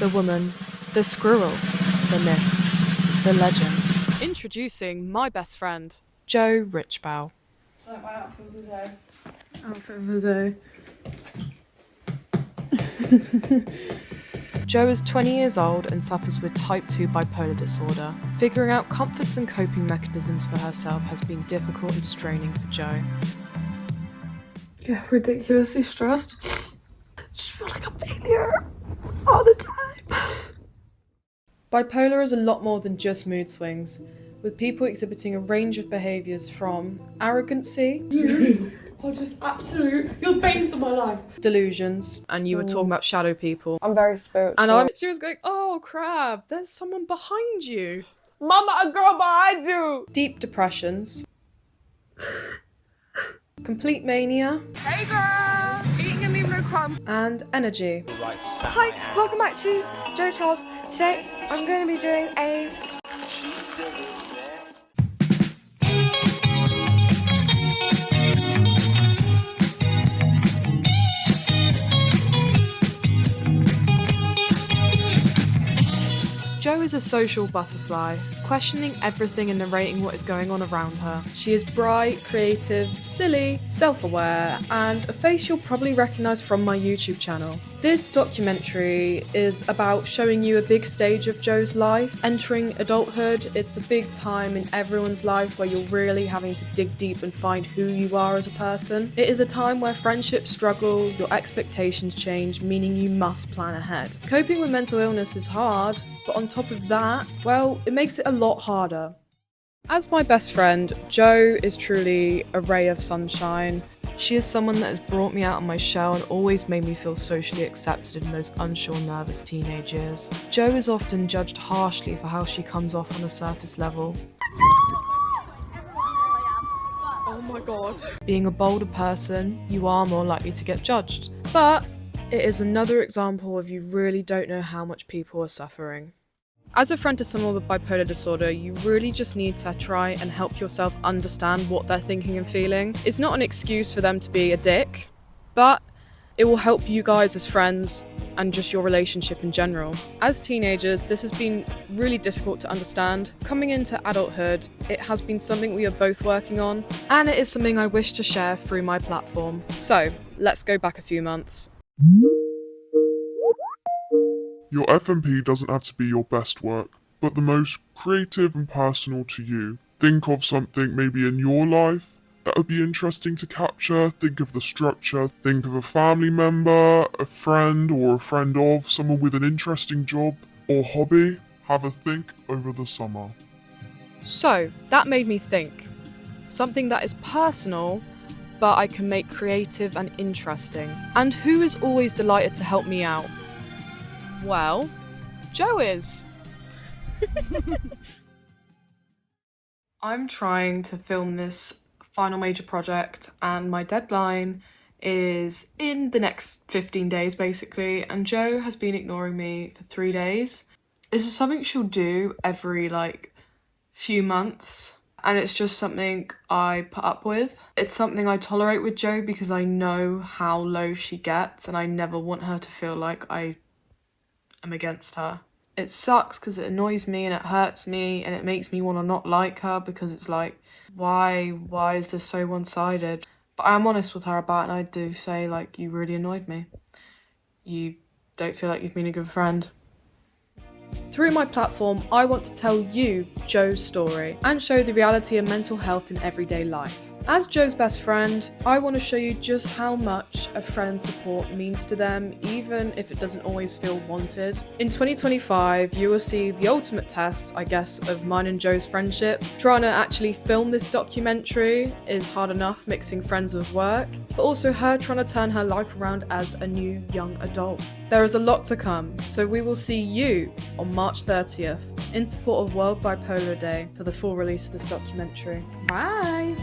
The woman, the squirrel, the myth, the legend. Introducing my best friend, Jo Richbow. Like my outfit of the day. Outfit of the day. Jo is 20 years old and suffers with type 2 bipolar disorder. Figuring out comforts and coping mechanisms for herself has been difficult and straining for Jo. Yeah, ridiculously stressed. Just feel like a failure all the time. Bipolar is a lot more than just mood swings, with people exhibiting a range of behaviours from arrogancy, You are just absolute. You're the bane of my life. delusions, and you were talking about shadow people. I'm very spiritual. And she was going, oh crap, there's someone behind you. Mama, a girl behind you. Deep depressions, complete mania, Hey girl, eating and leaving no crumbs. and energy. Hi, welcome back to Jo Charles. Today I'm going to be doing a Jo is a social butterfly, questioning everything and narrating what is going on around her. She is bright, creative, silly, self-aware, and a face you'll probably recognise from my YouTube channel. This documentary is about showing you a big stage of Jo's life. Entering adulthood, it's a big time in everyone's life where you're really having to dig deep and find who you are as a person. It is a time where friendships struggle, your expectations change, meaning you must plan ahead. Coping with mental illness is hard, but on top of that, well, it makes it a lot harder. As my best friend, Jo is truly a ray of sunshine. She is someone that has brought me out of my shell and always made me feel socially accepted in those unsure, nervous teenage years. Jo is often judged harshly for how she comes off on a surface level. Oh my god. Being a bolder person, you are more likely to get judged. But it is another example of you really don't know how much people are suffering. As a friend to someone with bipolar disorder, you really just need to try and help yourself understand what they're thinking and feeling. It's not an excuse for them to be a dick, but it will help you guys as friends and just your relationship in general. As teenagers, this has been really difficult to understand. Coming into adulthood, it has been something we are both working on, and it is something I wish to share through my platform. So, let's go back a few months. Your FMP doesn't have to be your best work, but the most creative and personal to you. Think of something maybe in your life that would be interesting to capture. Think of the structure. Think of a family member, a friend or a friend of, someone with an interesting job or hobby. Have a think over the summer. So, that made me think. Something that is personal, but I can make creative and interesting. And who is always delighted to help me out? Well, Jo is. I'm trying to film this final major project and my deadline is in the next 15 days basically, and Jo has been ignoring me for 3 days. This is something she'll do every few months, and it's just something I put up with. It's something I tolerate with Jo because I know how low she gets and I never want her to feel like I am against her. It sucks because it annoys me and it hurts me and it makes me want to not like her because it's like, why is this so one-sided? But I'm honest with her about it and I do say, you really annoyed me. You don't feel like you've been a good friend. Through my platform, I want to tell you Jo's story and show the reality of mental health in everyday life. As Jo's best friend, I want to show you just how much a friend's support means to them, even if it doesn't always feel wanted. In 2025, you will see the ultimate test, I guess, of mine and Jo's friendship. Trying to actually film this documentary is hard enough, mixing friends with work, but also her trying to turn her life around as a new young adult. There is a lot to come, so we will see you on March 30th in support of World Bipolar Day for the full release of this documentary. Bye!